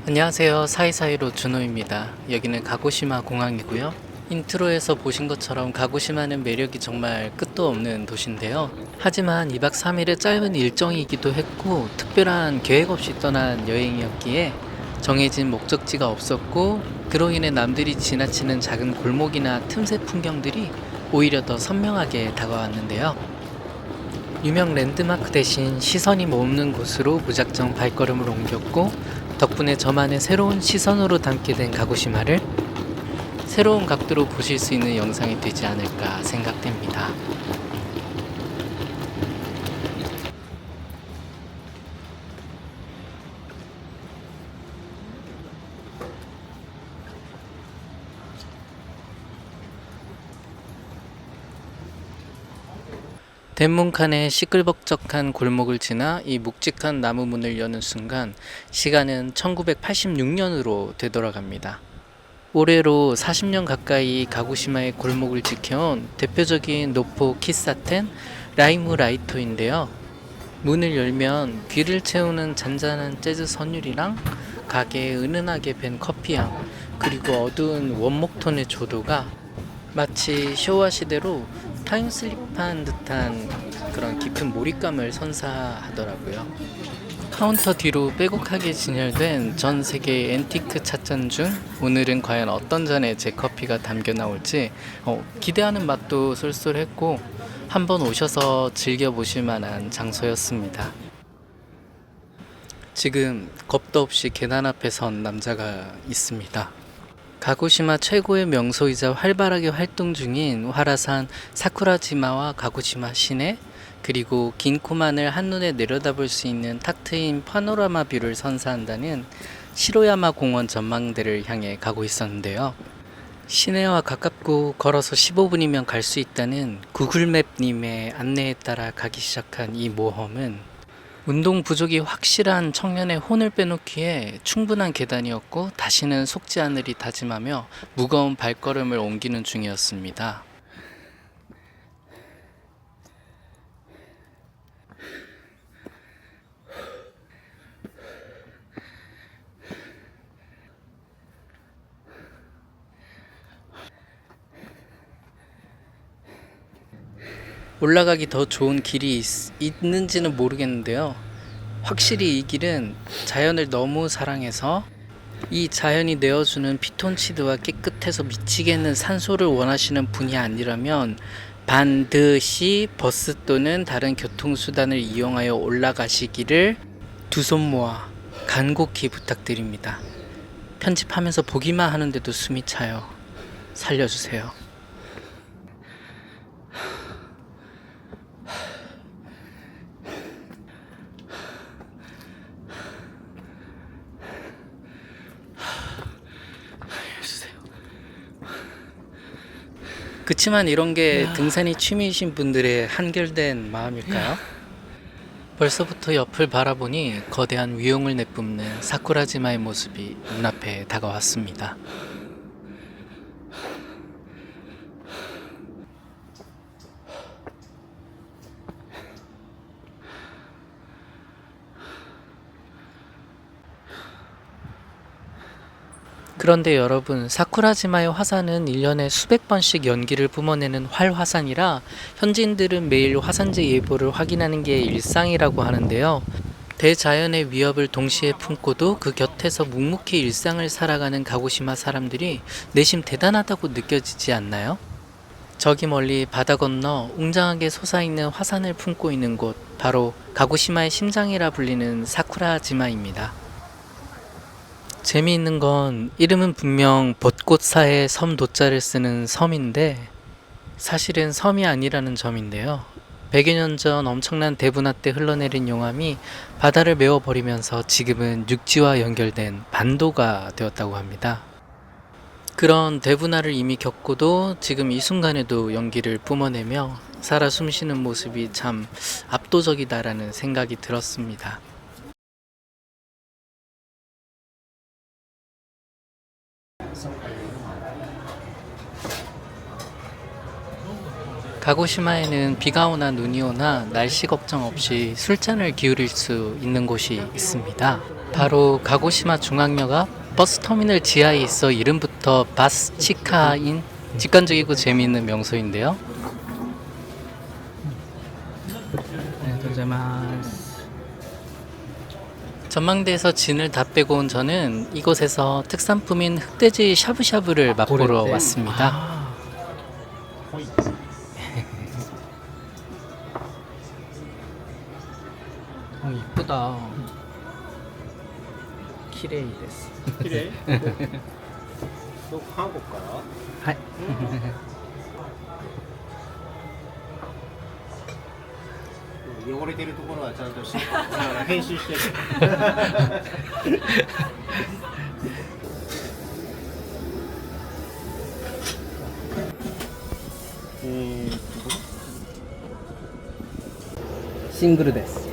안녕하세요. 사이사이로 준호입니다. 여기는 가고시마 공항이고요. 인트로에서 보신 것처럼 가고시마는 매력이 정말 끝도 없는 도시인데요. 하지만 2박 3일의 짧은 일정이기도 했고 특별한 계획 없이 떠난 여행이었기에 정해진 목적지가 없었고 그로 인해 남들이 지나치는 작은 골목이나 틈새 풍경들이 오히려 더 선명하게 다가왔는데요. 유명 랜드마크 대신 시선이 머무는 곳으로 무작정 발걸음을 옮겼고 덕분에 저만의 새로운 시선으로 담게 된 가고시마를 새로운 각도로 보실 수 있는 영상이 되지 않을까 생각됩니다. 대문칸의 시끌벅적한 골목을 지나 이 묵직한 나무 문을 여는 순간 시간은 1986년으로 되돌아갑니다. 올해로 40년 가까이 가고시마의 골목을 지켜온 대표적인 노포 키사텐 라이무 라이토인데요. 문을 열면 귀를 채우는 잔잔한 재즈 선율이랑 가게에 은은하게 밴 커피향 그리고 어두운 원목톤의 조도가 마치 쇼와 시대로 타임슬립한 듯한 그런 깊은 몰입감을 선사하더라고요. 카운터 뒤로 빼곡하게 진열된 전 세계 앤티크 찻잔 중 오늘은 과연 어떤 잔에 제 커피가 담겨 나올지 기대하는 맛도 쏠쏠했고 한번 오셔서 즐겨보실 만한 장소였습니다. 지금 겁도 없이 계단 앞에 선 남자가 있습니다. 가고시마 최고의 명소이자 활발하게 활동 중인 화라산 사쿠라지마와 가고시마 시내 그리고 긴 코만을 한눈에 내려다볼 수 있는 탁 트인 파노라마 뷰를 선사한다는 시로야마 공원 전망대를 향해 가고 있었는데요. 시내와 가깝고 걸어서 15분이면 갈 수 있다는 구글맵님의 안내에 따라 가기 시작한 이 모험은 운동 부족이 확실한 청년의 혼을 빼놓기에 충분한 계단이었고 다시는 속지 않으리 다짐하며 무거운 발걸음을 옮기는 중이었습니다. 올라가기 더 좋은 길이 있는지는 모르겠는데요. 확실히 이 길은 자연을 너무 사랑해서 이 자연이 내어주는 피톤치드와 깨끗해서 미치겠는 산소를 원하시는 분이 아니라면 반드시 버스 또는 다른 교통수단을 이용하여 올라가시기를 두 손 모아 간곡히 부탁드립니다. 편집하면서 보기만 하는데도 숨이 차요. 살려주세요. 그치만 이런 게 등산이 취미이신 분들의 한결된 마음일까요? 벌써부터 옆을 바라보니 거대한 위용을 내뿜는 사쿠라지마의 모습이 눈앞에 다가왔습니다. 그런데 여러분, 사쿠라지마의 화산은 1년에 수백 번씩 연기를 뿜어내는 활화산이라 현지인들은 매일 화산재 예보를 확인하는 게 일상이라고 하는데요. 대자연의 위협을 동시에 품고도 그 곁에서 묵묵히 일상을 살아가는 가고시마 사람들이 내심 대단하다고 느껴지지 않나요? 저기 멀리 바다 건너 웅장하게 솟아있는 화산을 품고 있는 곳, 바로 가고시마의 심장이라 불리는 사쿠라지마입니다. 재미있는 건 이름은 분명 벚꽃사의 섬 도자를 쓰는 섬인데 사실은 섬이 아니라는 점인데요. 100여 년 전 엄청난 대분화 때 흘러내린 용암이 바다를 메워버리면서 지금은 육지와 연결된 반도가 되었다고 합니다. 그런 대분화를 이미 겪고도 지금 이 순간에도 연기를 뿜어내며 살아 숨쉬는 모습이 참 압도적이다라는 생각이 들었습니다. 가고시마에는 비가 오나 눈이 오나 날씨 걱정 없이 술잔을 기울일 수 있는 곳이 있습니다. 바로 가고시마 중앙역 앞 버스터미널 지하에 있어 이름부터 바스치카인 직관적이고 재미있는 명소인데요. 전망대에서 진을 다 빼고 온 저는 이곳에서 특산품인 흑돼지 샤브샤브를 맛보러 왔습니다. 이쁘다. 키레이 데스. 綺麗どこ韓国から 하이.うん汚れてるところはちゃんとし編集してるシングルです。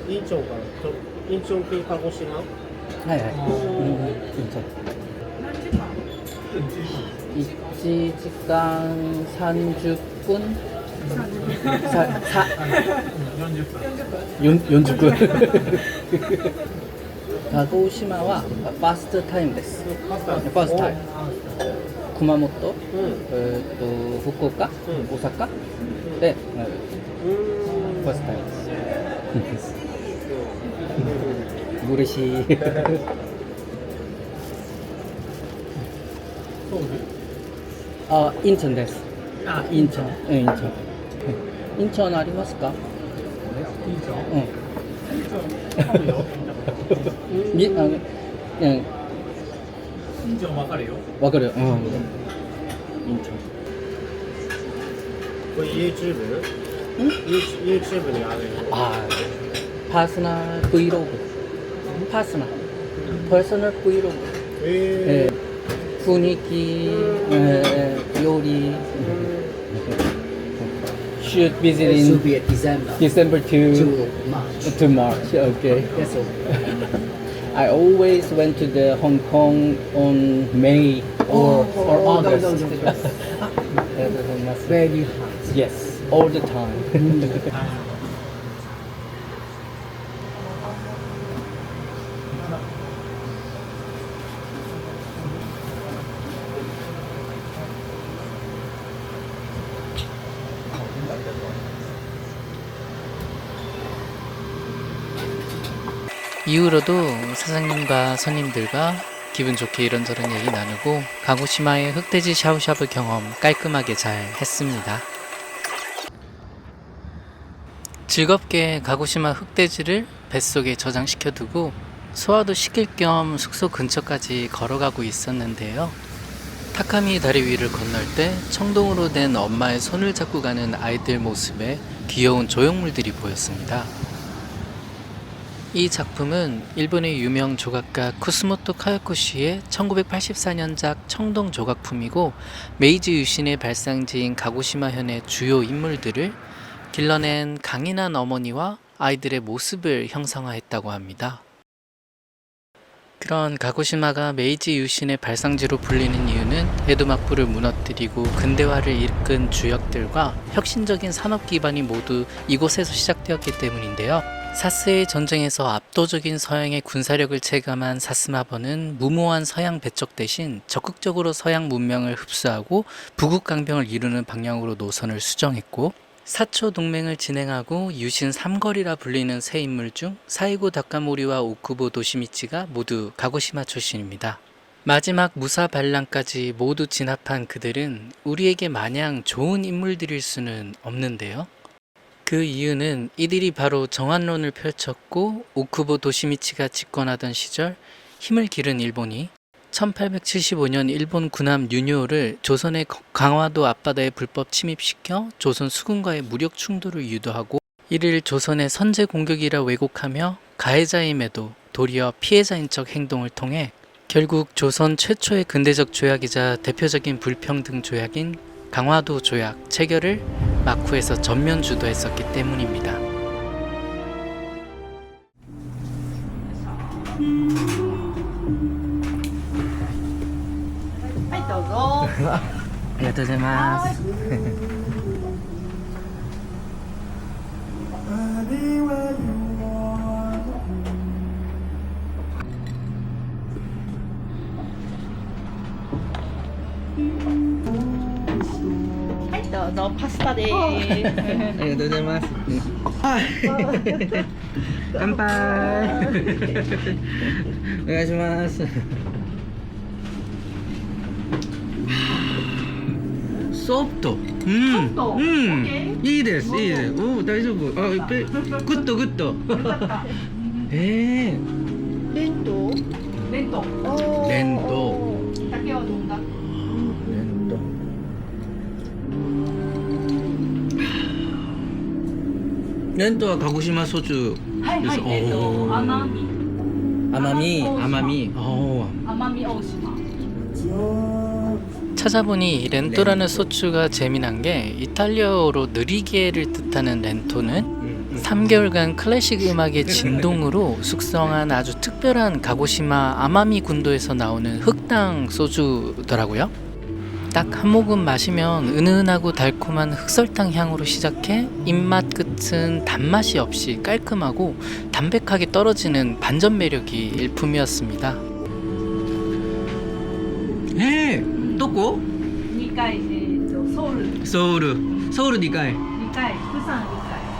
インチョンからインチョン系鹿児島はいはい。1時間30分40分鹿児島はファーストタイムです。ファーストタイム。熊本、福岡、大阪で、ファーストタイムです。嬉しい。あ、インチョンです。あ、インチョン。インチョン。インチョンありますか？インチョン？うん。インチョンわかるよ。わかるよ。インチョン。これ YouTube にあるあ、パーソナル Vlog。パーソナル Vlog。雰囲気、料理。Should visit in Should be at December December to March. March. Okay. That's all. I always went to the Hong Kong on May or August. Very hot. Yes, all the time. 이후로도 사장님과 손님들과 기분 좋게 이런저런 얘기 나누고 가고시마의 흑돼지 샤브샤브 경험 깔끔하게 잘 했습니다. 즐겁게 가고시마 흑돼지를 뱃속에 저장시켜 두고 소화도 시킬 겸 숙소 근처까지 걸어가고 있었는데요. 타카미 다리 위를 건널 때 청동으로 된 엄마의 손을 잡고 가는 아이들 모습에 귀여운 조형물들이 보였습니다. 이 작품은 일본의 유명 조각가 쿠스모토 카야코시의 1984년작 청동 조각품이고 메이지 유신의 발상지인 가고시마현의 주요 인물들을 길러낸 강인한 어머니와 아이들의 모습을 형상화했다고 합니다. 그런 가고시마가 메이지 유신의 발상지로 불리는 이유는 에도막부를 무너뜨리고 근대화를 이끈 주역들과 혁신적인 산업 기반이 모두 이곳에서 시작되었기 때문인데요. 사스의 전쟁에서 압도적인 서양의 군사력을 체감한 사스마번은 무모한 서양 배척 대신 적극적으로 서양 문명을 흡수하고 부국 강병을 이루는 방향으로 노선을 수정했고, 사초 동맹을 진행하고 유신 3거리라 불리는 세 인물 중 사이고 다카모리와 오쿠보 도시미치가 모두 가고시마 출신입니다. 마지막 무사 반란까지 모두 진압한 그들은 우리에게 마냥 좋은 인물들일 수는 없는데요. 그 이유는 이들이 바로 정한론을 펼쳤고 오쿠보 도시미치가 집권하던 시절 힘을 기른 일본이 1875년 일본 군함 유뇨를 조선의 강화도 앞바다에 불법 침입시켜 조선 수군과의 무력 충돌을 유도하고, 이를 조선의 선제 공격이라 왜곡하며 가해자임에도 도리어 피해자인 척 행동을 통해 결국 조선 최초의 근대적 조약이자 대표적인 불평등 조약인 강화도 조약 체결을 마쿠에서 전면 주도했었기 때문입니다. とうございます はい、どうぞパスタです。ありがとうございます乾杯お願いしますソフトうんトうん OK いいですいいですおお大丈夫あグッドグッド弁当。弁当竹は飲んだ。レントは鹿児島ソチュはいはい。おー奄美奄美奄美大島。 찾아보니 렌토라는 소주가 재미난 게 이탈리아어로 느리게를 뜻하는 렌토는 3개월간 클래식 음악의 진동으로 숙성한 아주 특별한 가고시마 아마미 군도에서 나오는 흑당 소주더라고요. 딱 한 모금 마시면 은은하고 달콤한 흑설탕 향으로 시작해 입맛 끝은 단맛이 없이 깔끔하고 담백하게 떨어지는 반전 매력이 일품이었습니다. どこ2回ソウルソウル2回2回釜山2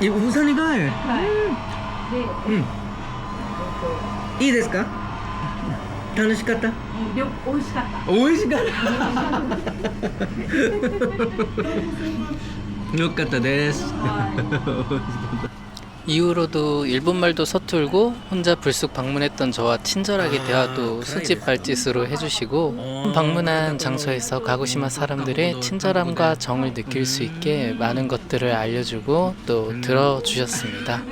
回釜山2回はいでいいですか楽しかった美味しかった美味しかったよかったです 이후로도 일본말도 서툴고 혼자 불쑥 방문했던 저와 친절하게 대화도 손짓 발짓으로 해주시고 방문한 장소에서 가고시마 사람들의 친절함과 정을 느낄 수 있게 많은 것들을 알려주고 또 들어주셨습니다.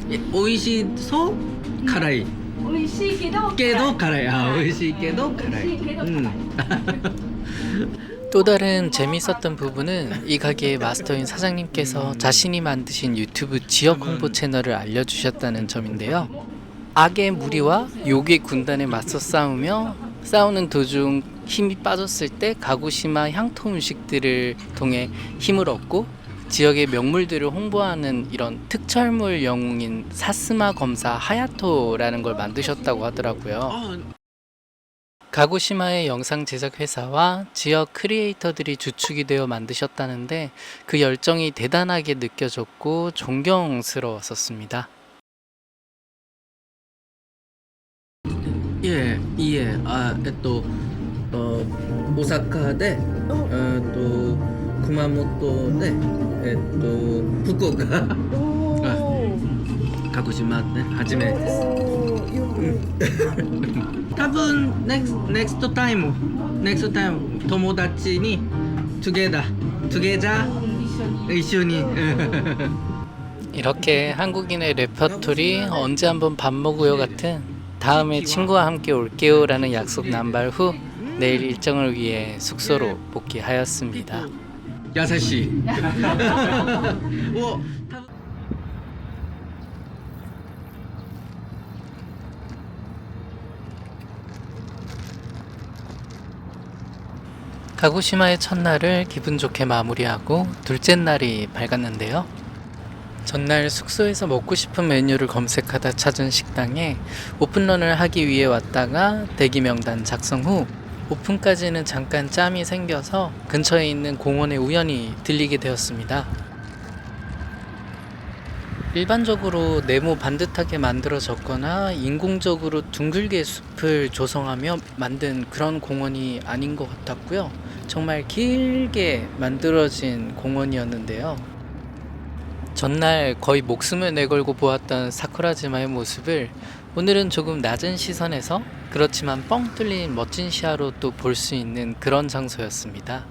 美味しそう辛い美味しいけどけど辛いあ美味しいけど辛い 또 다른 재밌었던 부분은 이 가게의 마스터인 사장님께서 자신이 만드신 유튜브 지역 홍보 채널을 알려주셨다는 점인데요. 악의 무리와 욕의 군단에 맞서 싸우며 싸우는 도중 힘이 빠졌을 때 가고시마 향토 음식들을 통해 힘을 얻고 지역의 명물들을 홍보하는 이런 특촬물 영웅인 사스마 검사 하야토라는 걸 만드셨다고 하더라고요. 가고시마의 영상 제작 회사와 지역 크리에이터들이 주축이 되어 만드셨다는데 그 열정이 대단하게 느껴졌고 존경스러웠었습니다. 예, 오사카에, 구마모토에, 후쿠오카, 가고시마, 처음에. 多分 next time 友達に together一緒に이렇게 한국인의 레퍼토리 언제 한번 밥 먹어요 같은 다음에 친구와 함께 올게요 라는 약속 남발 후 내일 일정을 위해 숙소로 복귀하였습니다. 야사시 가고시마의 첫날을 기분 좋게 마무리하고 둘째 날이 밝았는데요. 전날 숙소에서 먹고 싶은 메뉴를 검색하다 찾은 식당에 오픈런을 하기 위해 왔다가 대기 명단 작성 후 오픈까지는 잠깐 짬이 생겨서 근처에 있는 공원에 우연히 들리게 되었습니다. 일반적으로 네모 반듯하게 만들어졌거나 인공적으로 둥글게 숲을 조성하며 만든 그런 공원이 아닌 것 같았고요. 정말 길게 만들어진 공원이었는데요. 전날 거의 목숨을 내걸고 보았던 사쿠라지마의 모습을 오늘은 조금 낮은 시선에서 그렇지만 뻥 뚫린 멋진 시야로 또 볼 수 있는 그런 장소였습니다.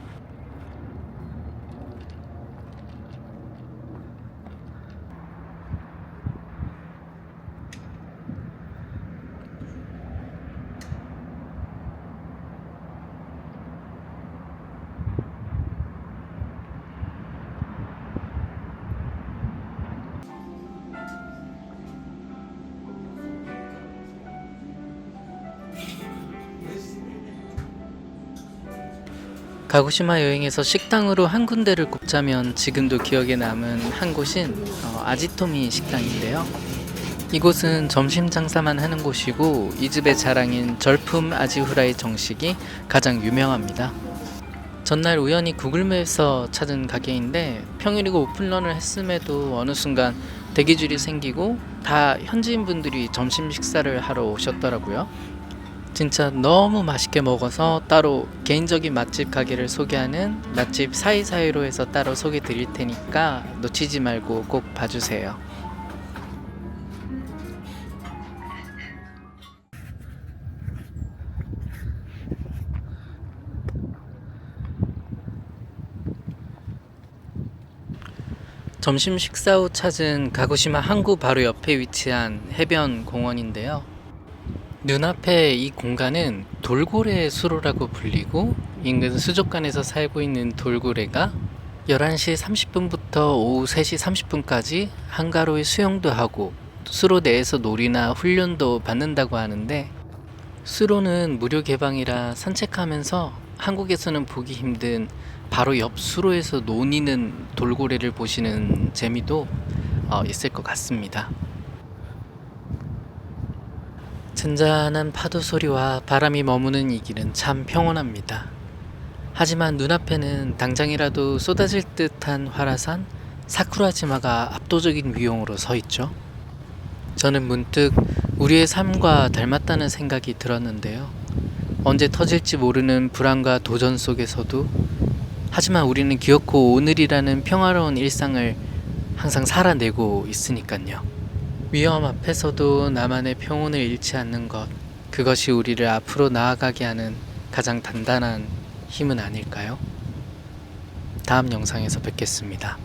가고시마 여행에서 식당으로 한 군데를 꼽자면 지금도 기억에 남은 한 곳인 아지토미 식당인데요. 이곳은 점심 장사만 하는 곳이고 이 집의 자랑인 절품 아지후라이 정식이 가장 유명합니다. 전날 우연히 구글맵에서 찾은 가게인데 평일이고 오픈런을 했음에도 어느 순간 대기줄이 생기고 다 현지인 분들이 점심 식사를 하러 오셨더라고요. 진짜 너무 맛있게 먹어서 따로 개인적인 맛집 가게를 소개하는 맛집 사이사이로에서 따로 소개 드릴 테니까 놓치지 말고 꼭 봐주세요. 점심 식사 후 찾은 가고시마 항구 바로 옆에 위치한 해변 공원인데요. 눈앞에 이 공간은 돌고래 수로라고 불리고 인근 수족관에서 살고 있는 돌고래가 11시 30분부터 오후 3시 30분까지 한가로이 수영도 하고 수로 내에서 놀이나 훈련도 받는다고 하는데 수로는 무료 개방이라 산책하면서 한국에서는 보기 힘든 바로 옆 수로에서 노니는 돌고래를 보시는 재미도 있을 것 같습니다. 잔잔한 파도 소리와 바람이 머무는 이 길은 참 평온합니다. 하지만 눈앞에는 당장이라도 쏟아질 듯한 화라산 사쿠라지마가 압도적인 위용으로 서 있죠. 저는 문득 우리의 삶과 닮았다는 생각이 들었는데요. 언제 터질지 모르는 불안과 도전 속에서도 하지만 우리는 기어코 오늘이라는 평화로운 일상을 항상 살아내고 있으니까요. 위험 앞에서도 나만의 평온을 잃지 않는 것, 그것이 우리를 앞으로 나아가게 하는 가장 단단한 힘은 아닐까요? 다음 영상에서 뵙겠습니다.